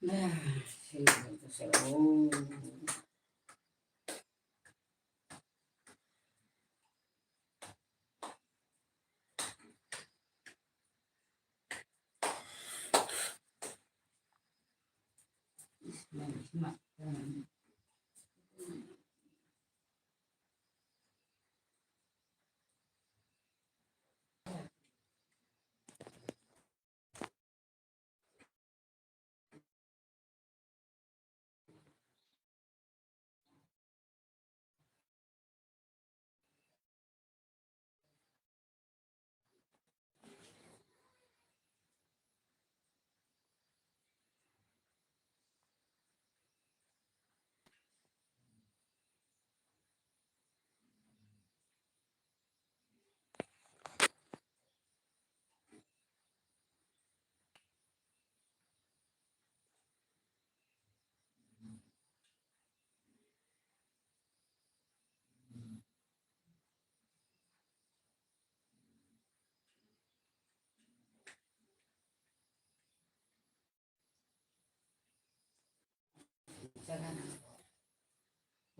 Nah, oh.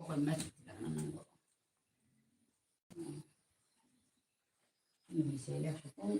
Bukan masuk tidak nang kok. Ini saya lihat pun.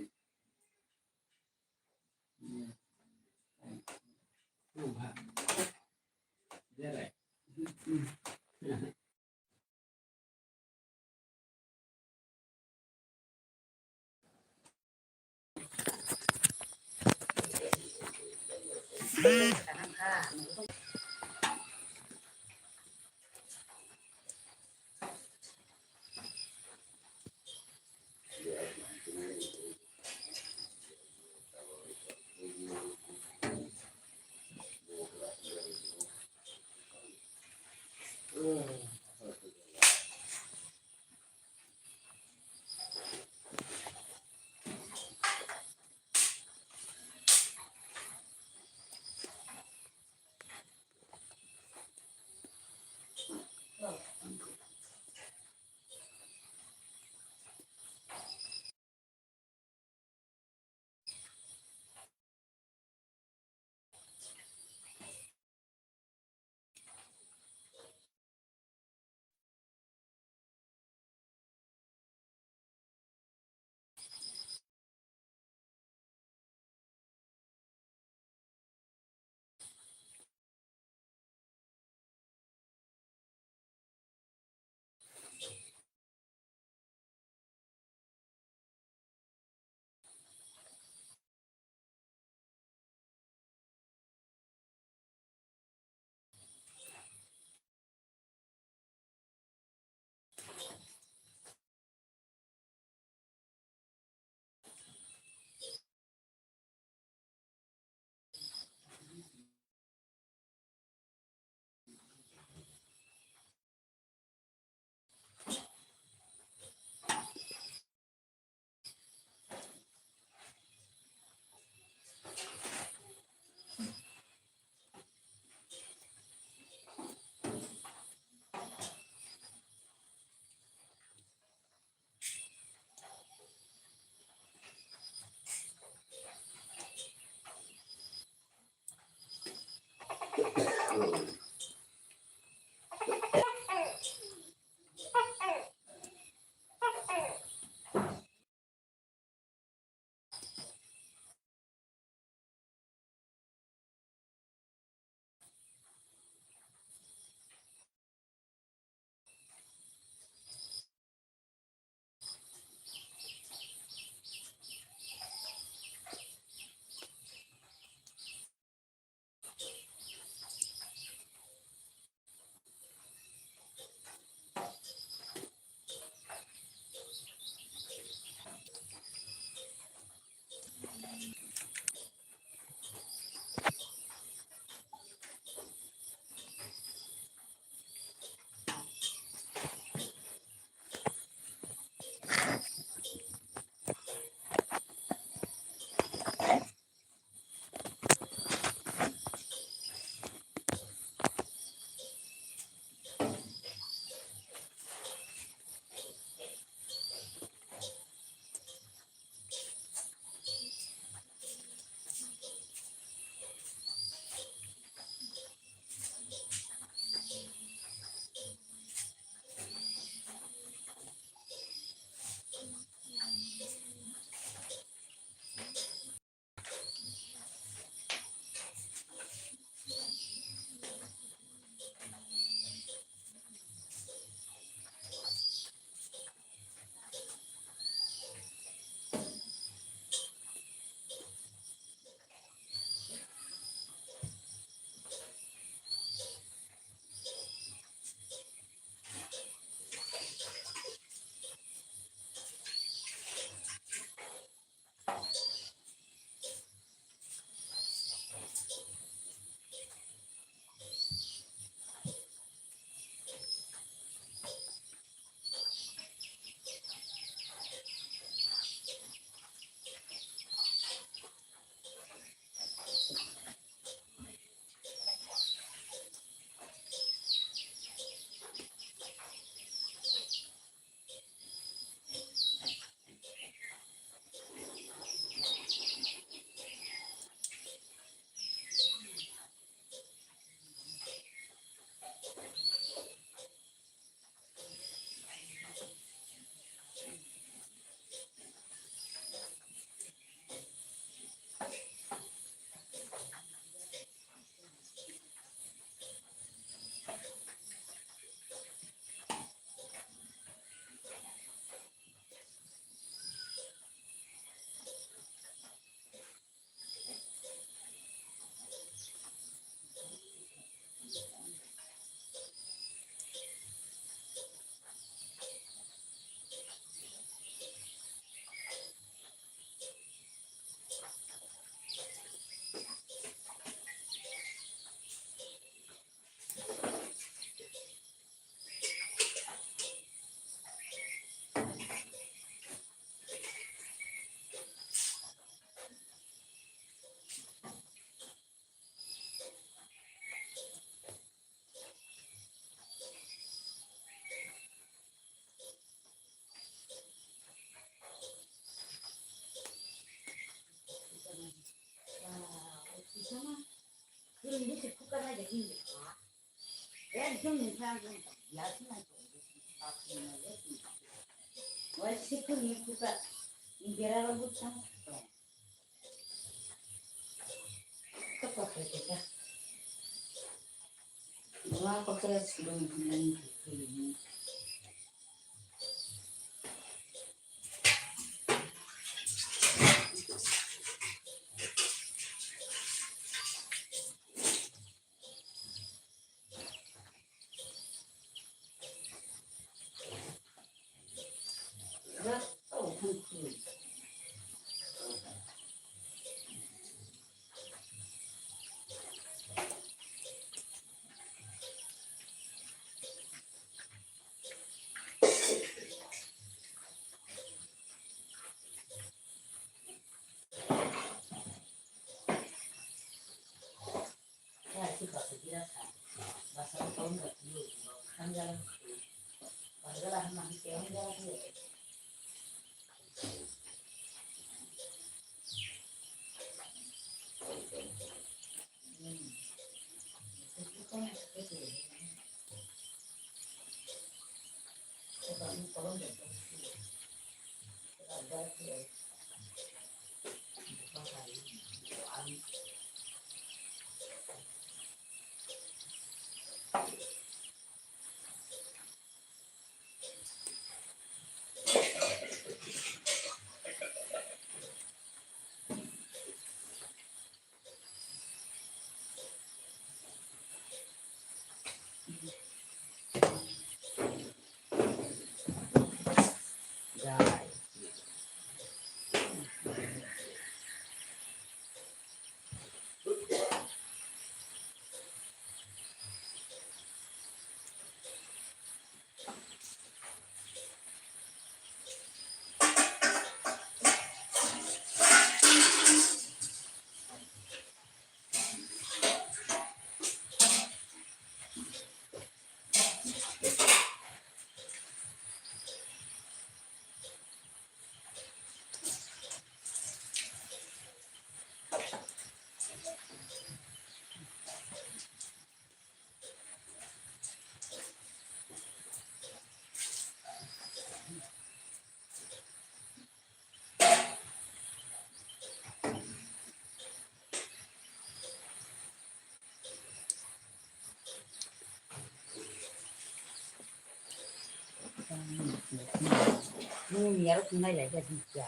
Harus mulai lagi juga.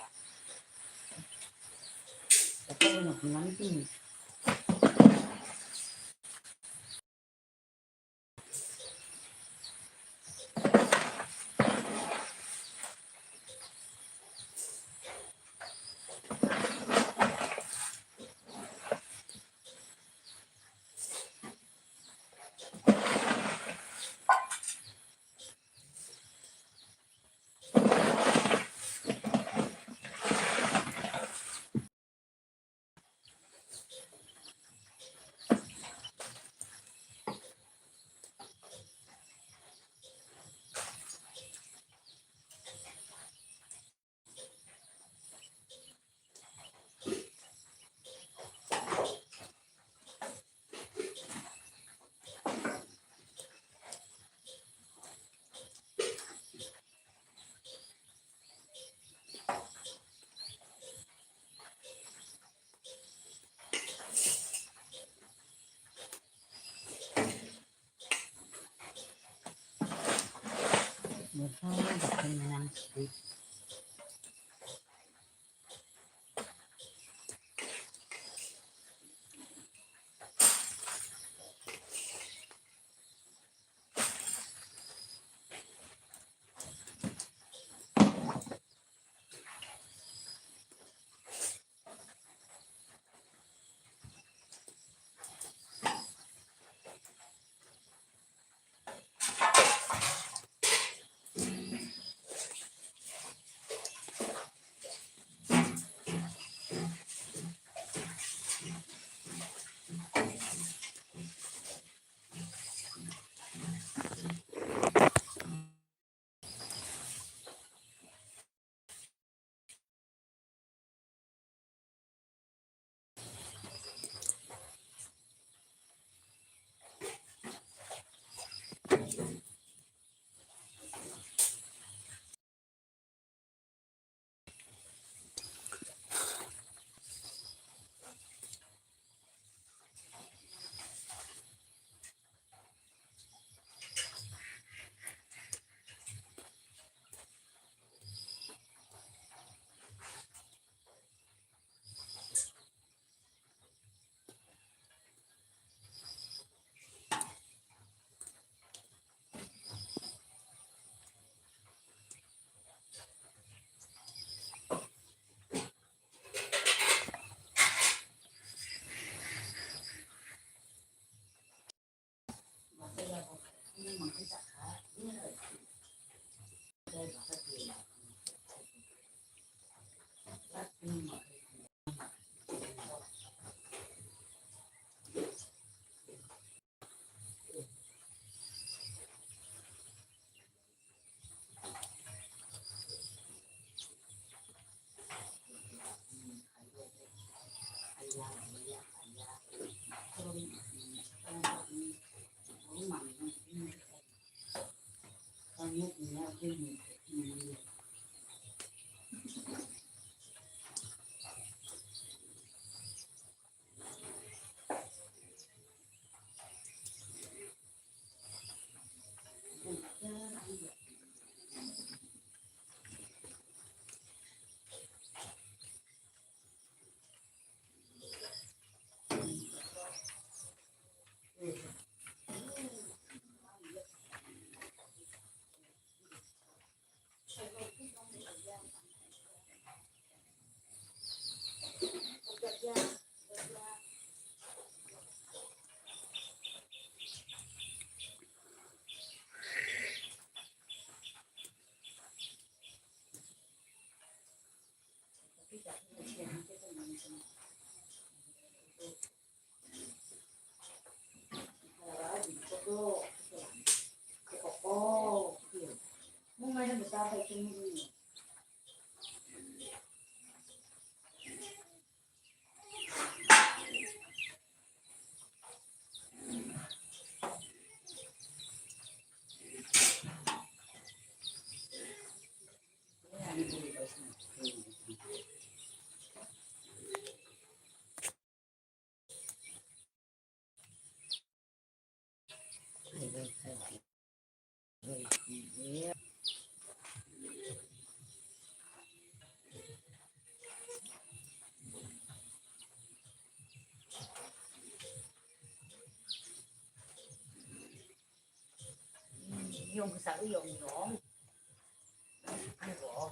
Tapi nanti Dùng sợ dùng nhổn ăn gỗ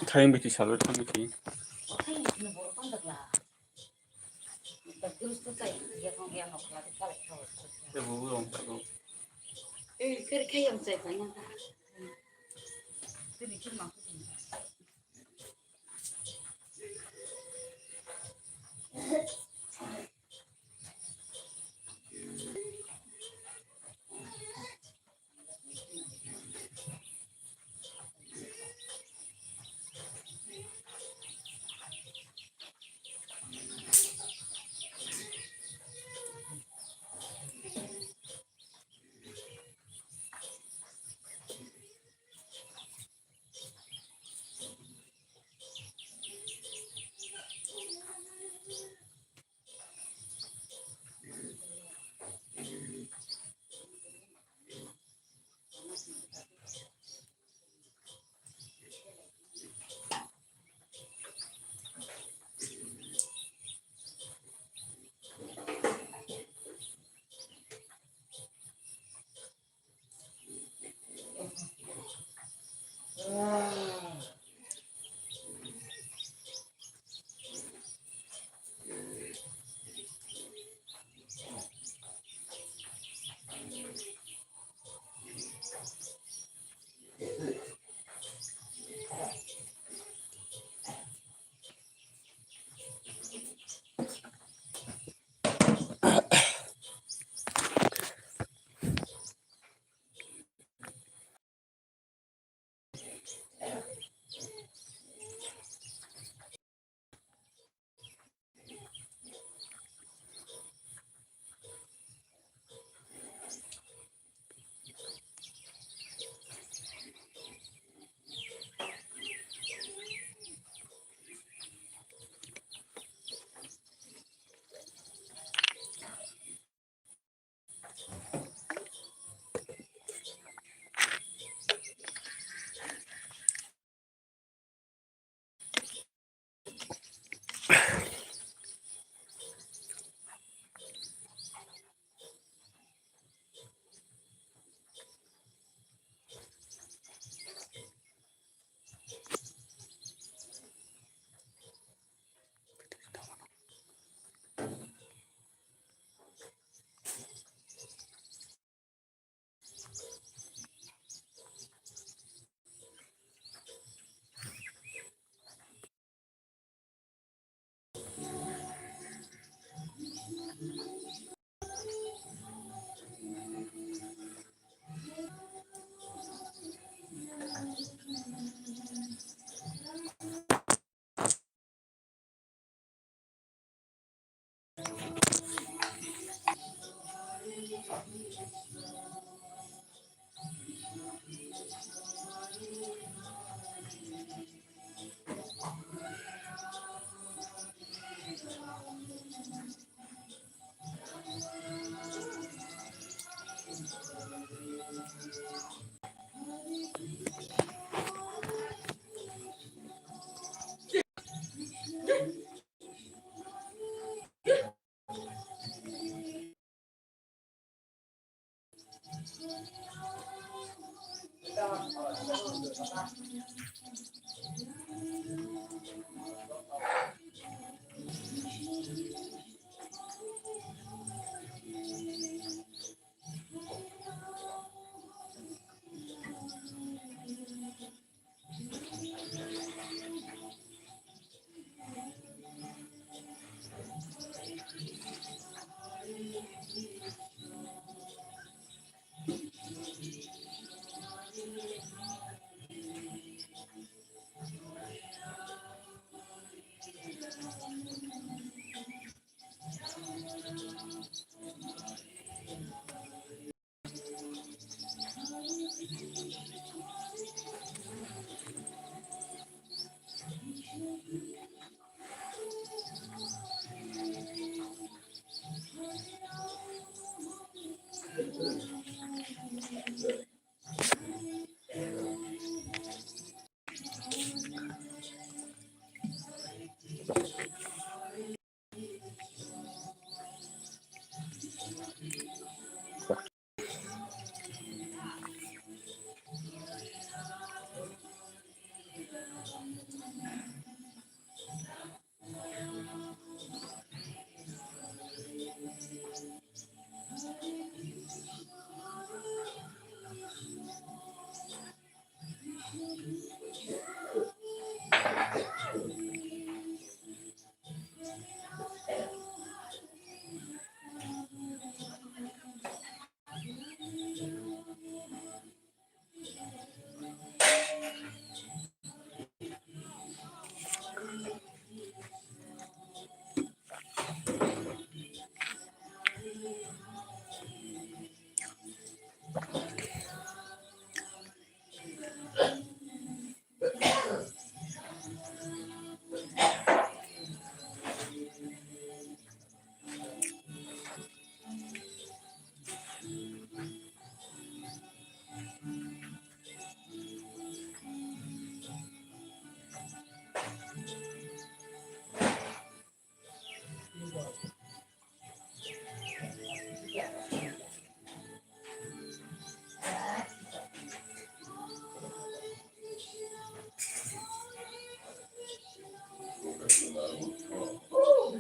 타임 비티 샬롯 타임비티 그렇게 염색 그냥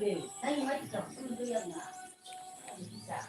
Saya macam tu yang nak bisa.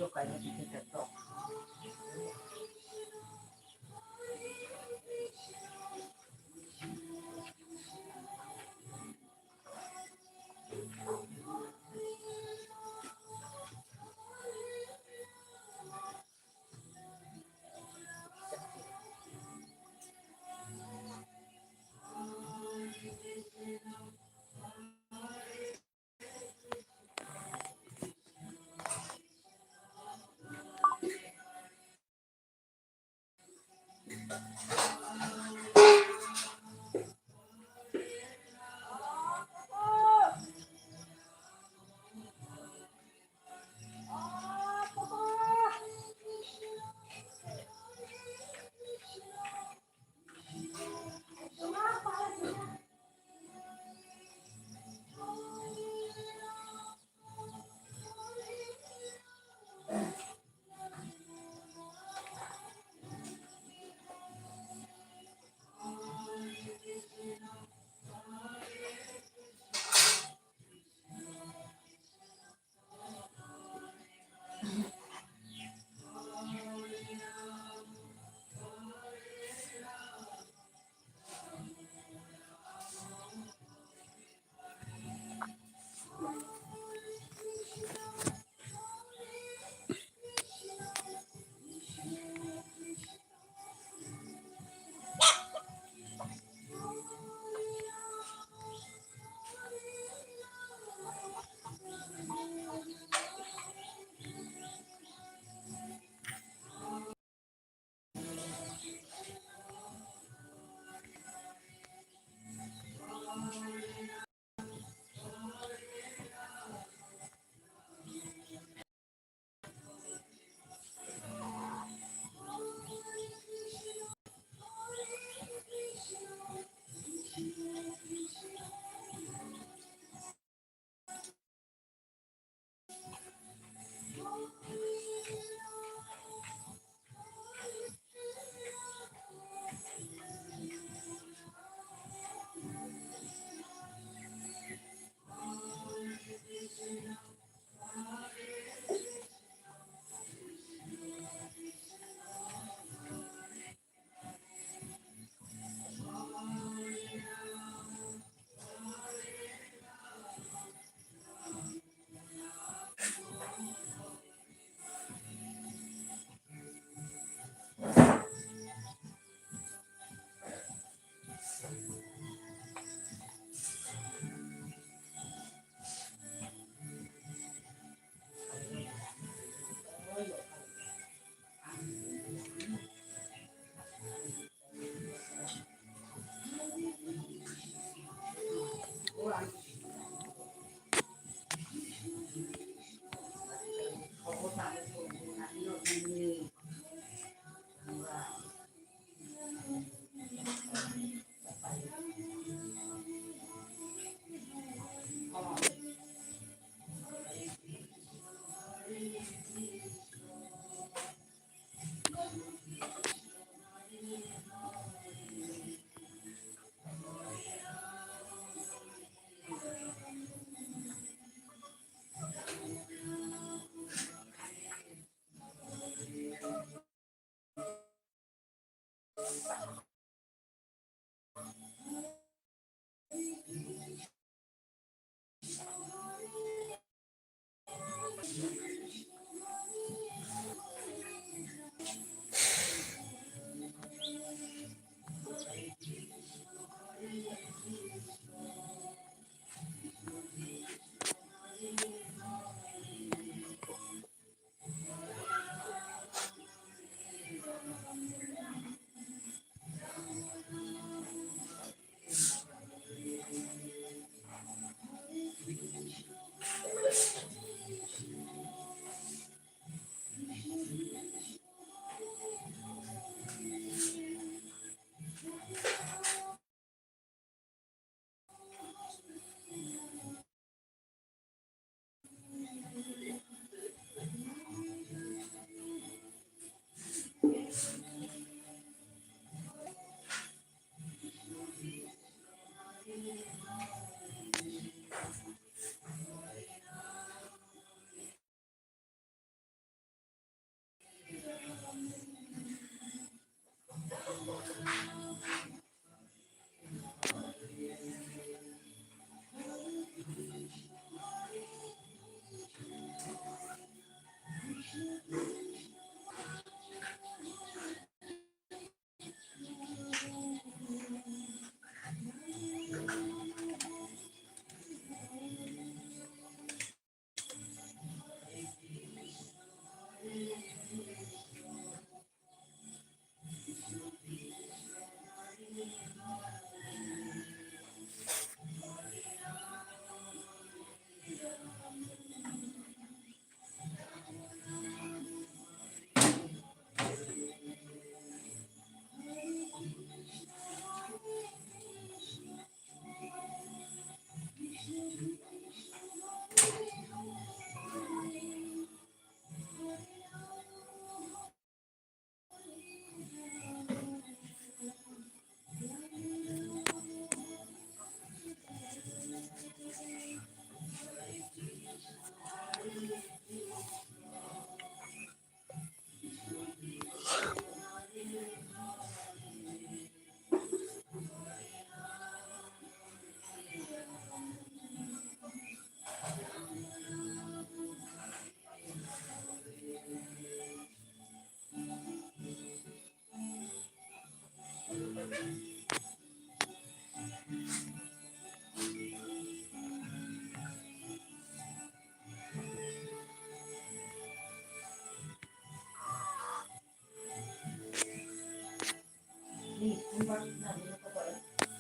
Yo kayaknya bikin TikTok.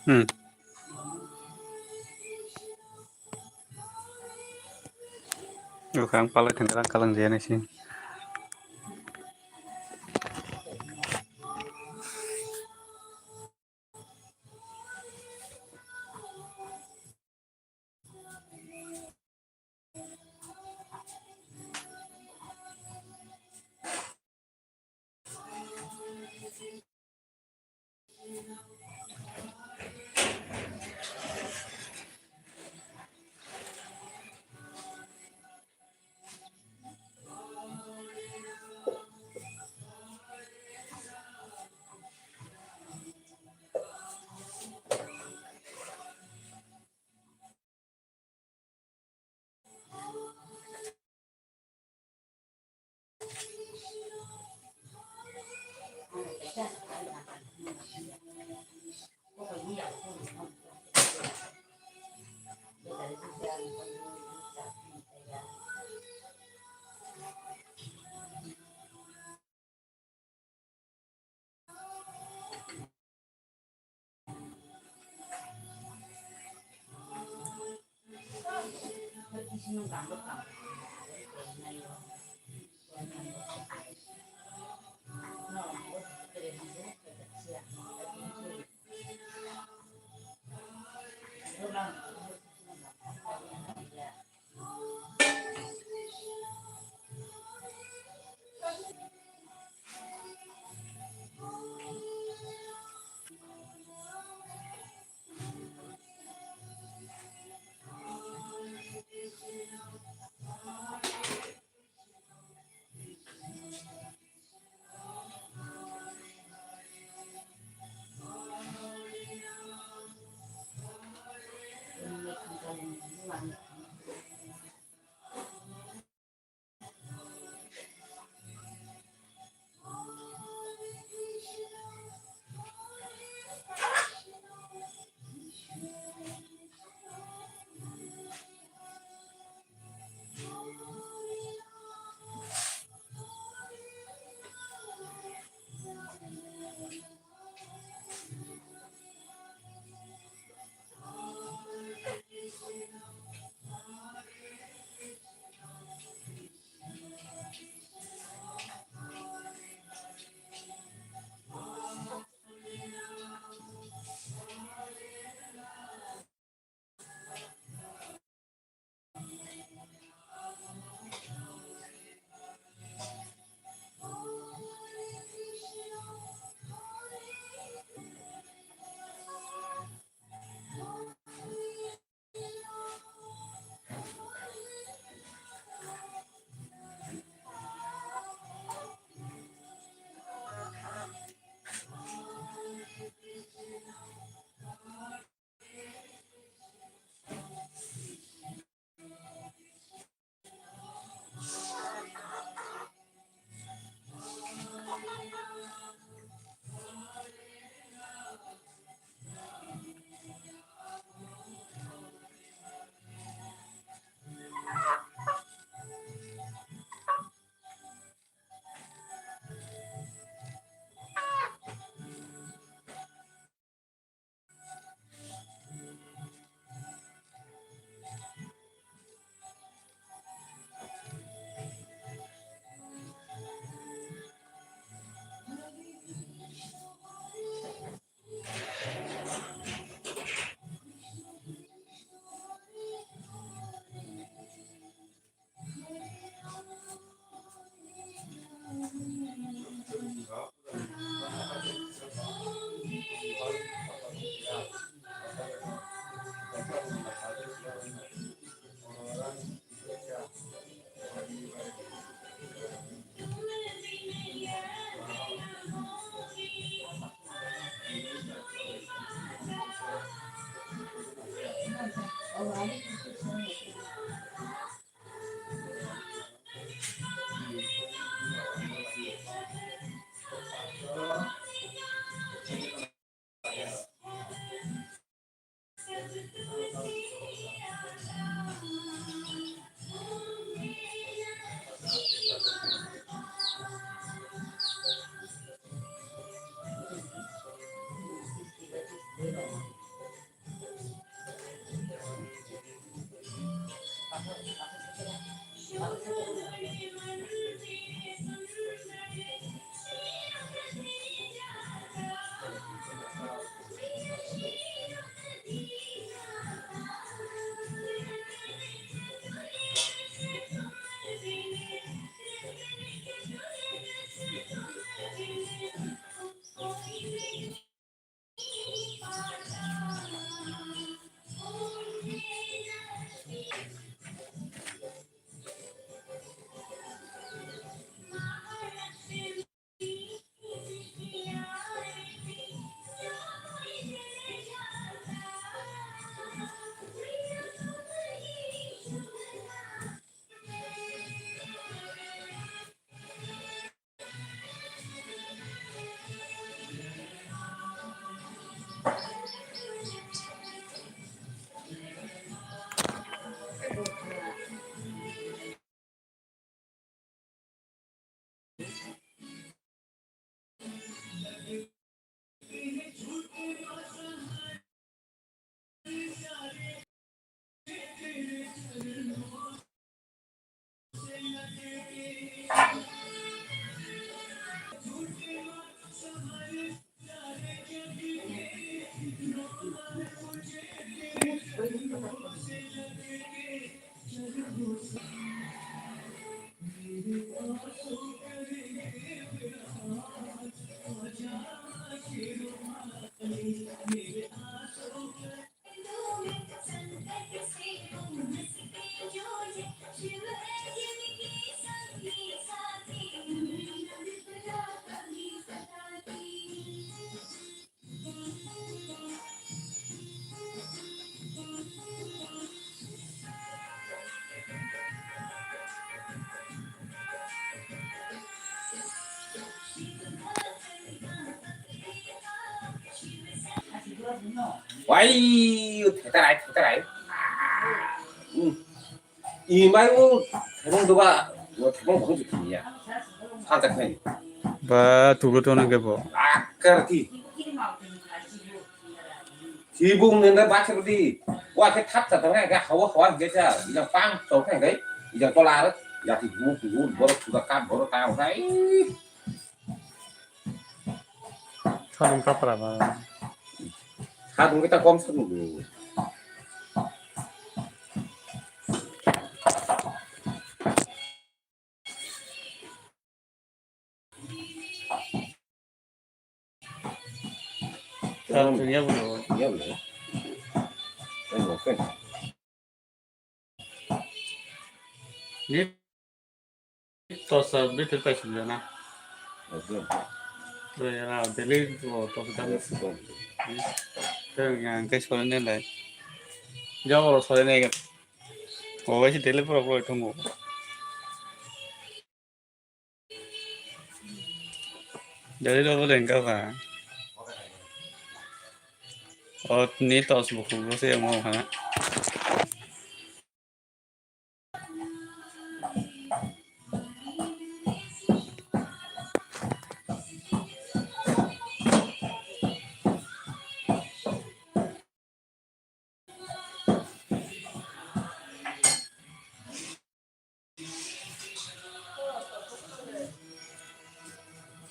Hmm. Sekarang pala tenggelam kalang dia sih. 와이 대단해. 이 말고 대봉도가 뭐 대봉 먹은 좋냐? 사자편이. Ba tugu tuh nengke bo. 아까르티. 지붕는데 마찬가지. 와, cái tháp thật ngay cái hवा cái cha, 이장 빵 또 cái đấy, 이장 또 라르, 야, thì 구 뭐로 두가 까 뭐로 따오 đấy. Saling kapra ba. 하동 cái ta com sân rồi. Saling punya bo. Nhớ rồi. Đây một cái. Ni tosa bitter pa sila na. Được. Rồi là Delhi bo to kita. Cái cái số này này. Do rồi số này cái. Oh cái Delhi pro pro itu mo. Delhi đâu có đèn cả ba. Ni tos bo ko se mo ha.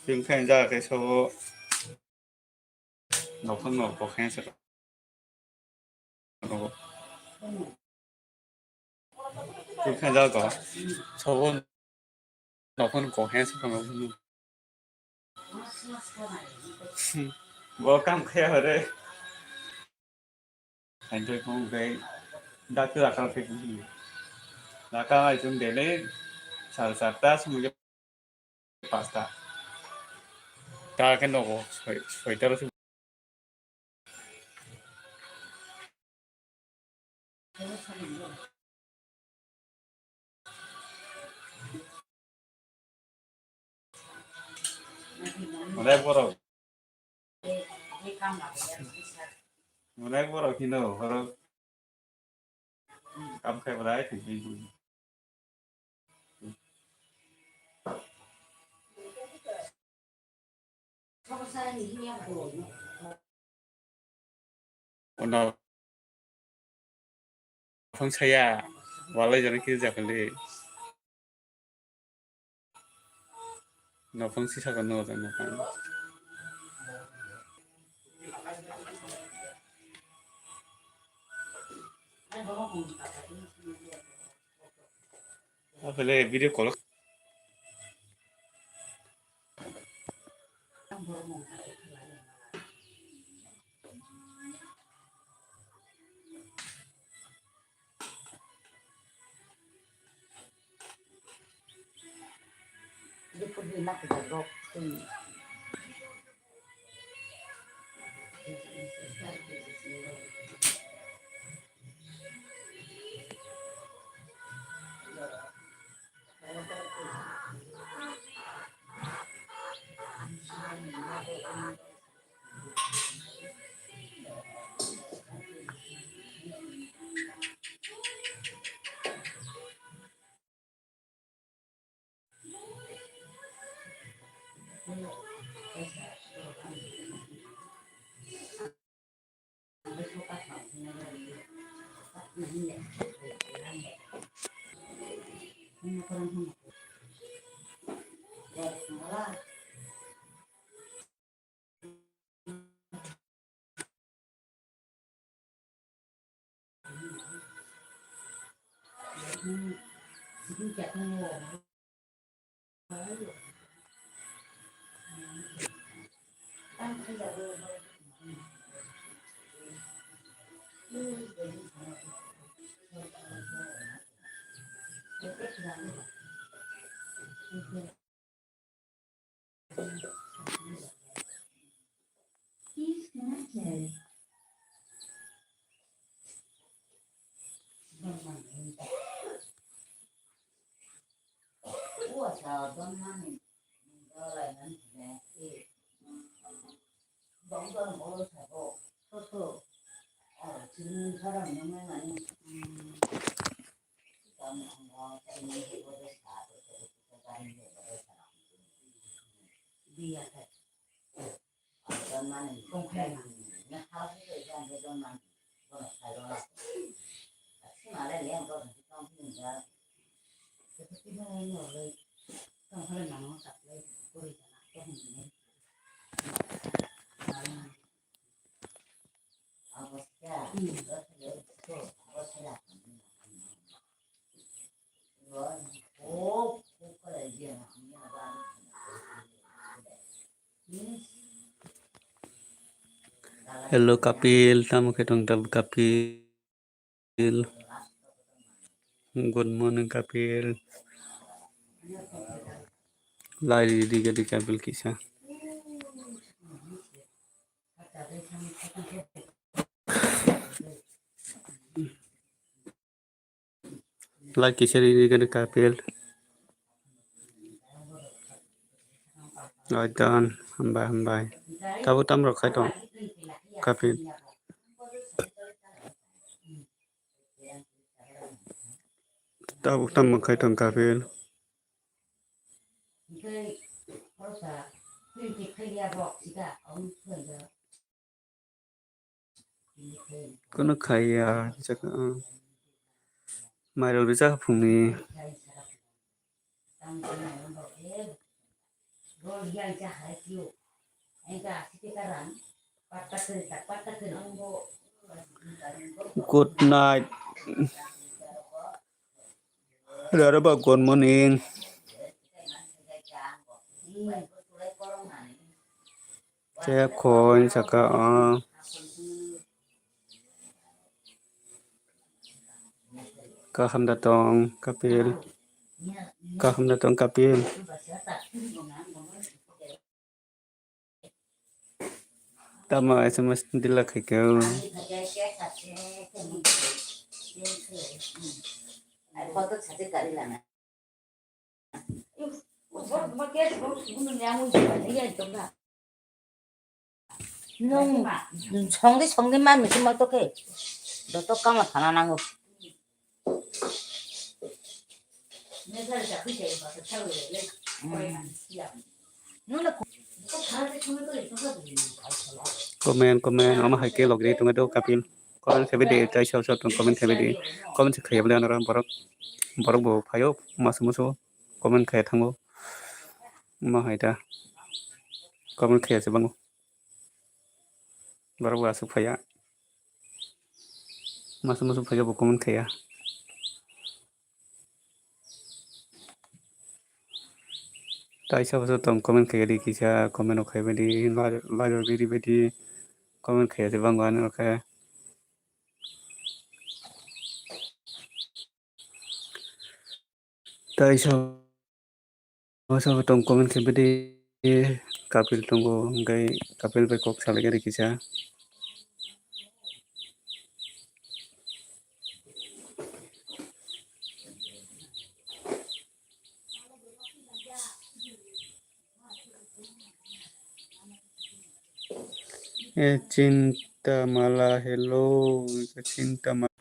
Chúng ta ra cái số nó không nó có khen sẽ nó chúng ta ra có số nó không có khen sẽ nó vô cam khe ở đây anh tôi không cái đã cứ là cái gì là cái chúng để lấy salsa xong rồi pasta ta cái nó phải tới đó Mulai borok khi nào borok cam khe vào đấy thì nó không xây à và lấy cho nó kia giặc đi nó không xây sao còn nó rồi nó không phải lấy video call bóng con của thầy bộ, thôi thôi. 지금 사람 너무 많이 Hello Kapil, tamu ketong tab Kapil. Good morning Kapil. Lari di gadi Kapil kisah. Lari kisah di gadi Kapil. Aitan, hambai. Tahu tam rok khai tong Kapil. Tahu tam rok khai tong Kapil. Kono khai ya, chắc mai đầu đi chắc phùng ni. Good night. Hello ba good morning. Che khoi saka ka ham datong Kapil. Ka ham datong Kapil. Tama SMS dilak khai keu. nung 성대만 믿으면 어떡해 너 똑까면 하나 나고 Comment ama hai ke log di tung do Kapil. Comment khebe de tai shau shau tung comment khebe de. Comment se khayab le ram borok bo phayo masumuso comment khay thango. Ma hai ta. Comment khay se bango. Borok wa su phaya. Masumuso phaya bo comment khaya. Tai shau shau tung comment khay di kisah comment o khaybe di la di be di comment khay se bango an okay. Tai shau shau tung comment khaybe di Kapil tunggu ngai Kapil be kok sale gari kisah. Cinta malah hello cinta malah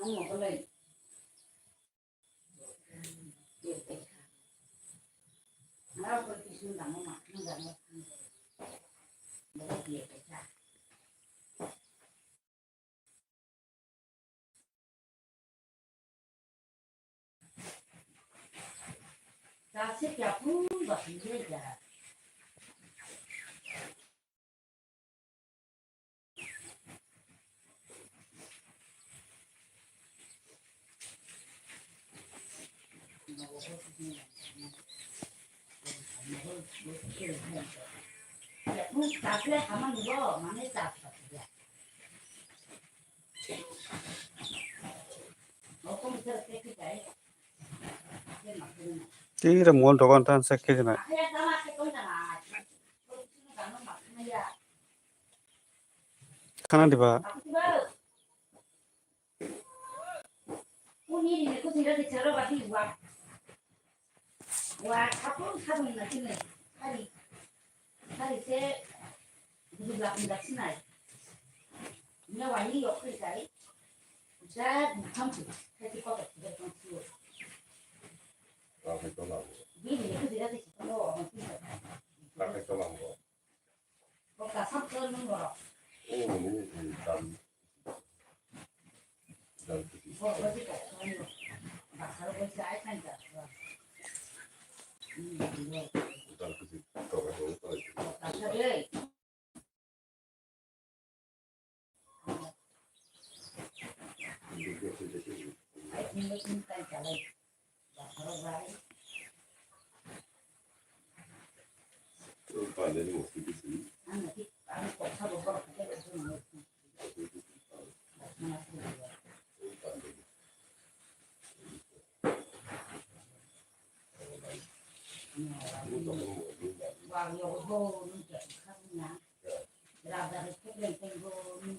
ทั้งหมดก็เลยแล้วคนที่ซื้อหนังมาหนังมาแล้วเกี่ยวกับจ้าจ้าเสียจะพูดแบบนี้จ้ามึงจับเลยทำมันก็มันไม่จับแบบนี้เราต้องเจอเด็กที่ไหนเด็กมาคือ ที่ระมวลตัวกันท่านสักแค่ไหนขนาดที่ว่าผู้นี้เนี่ยกูที่เราจะเจอเราแบบที่ว่าถ้าพูดถ้ามึงนะที่ไหนถ้าดิเซ่ดูหลับมีหลับที่ไหนเนี่ยวันนี้ยกขึ้นใจจะทำสิ่งที่เขาแบบที่เขาต้องซื้อเราไปตัวเรา นี่เนี่ยกูที่เราจะเจอเราแบบที่ไหนเราไปตัวเราก็การสัมผัสมึงหรอโอ้นี่ดันเพราะว่าที่เขาเขาอยู่แบบเขาไปใช้ท่านจะดันคือตัวเราตัวตัดเลยไอ้ที่ไม่กินกันจะเลยแบบเขาไว้ตอนนี้หมดที่ซื้ออันนี้อันนี้กดเข้าไปก็ได้ก็คือมันมันคือวางโยโย่นี่จะข้างนี้เราจะไปเก็บเงินเป็นโย่นี่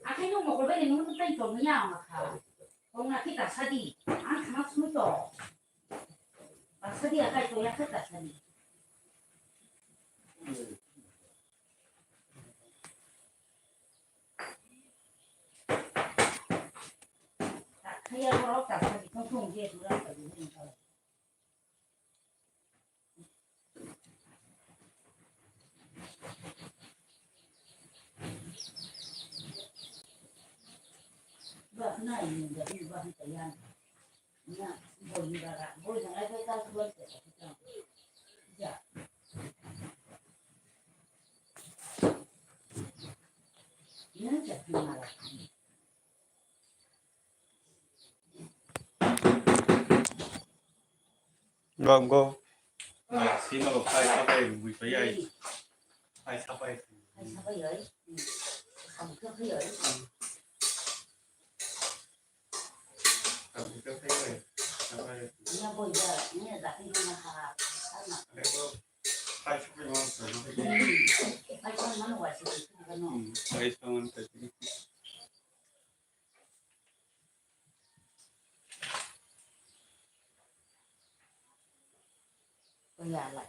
อาให้ลูกหมดไปเลยนู้นเป็นตัวนี้อย่างอะค่ะตรงนั้นที่ตัดสะดีอันขนาดสุดต่อตัดสะดีอะไรตัวยังแค่ตัดสะดีให้เราตัดสะดีต้องทุ่งเยอะด้วยแต่ดูนี่เขาแบบไหนแบบนี้ว่าให้แต่ยันเนี่ยบนดาราบนอะไรก็ได้ทุกวันแต่ก็จะเนี่ยจะทำอะไรก็ซีมาบอกใครเข้าไปวิทยาใครเข้าไปให้ทำไปเลยทำเครื่องให้เลย ทำก็ให้เลยทำไปเนี่ยบนจะเนี่ยจะให้ดูนะคะแล้วก็ใครช่วยมาเสริมให้ดีให้คนมันหัวสิกันเนาะใครช่วยมันไปดีก็อย่าไหล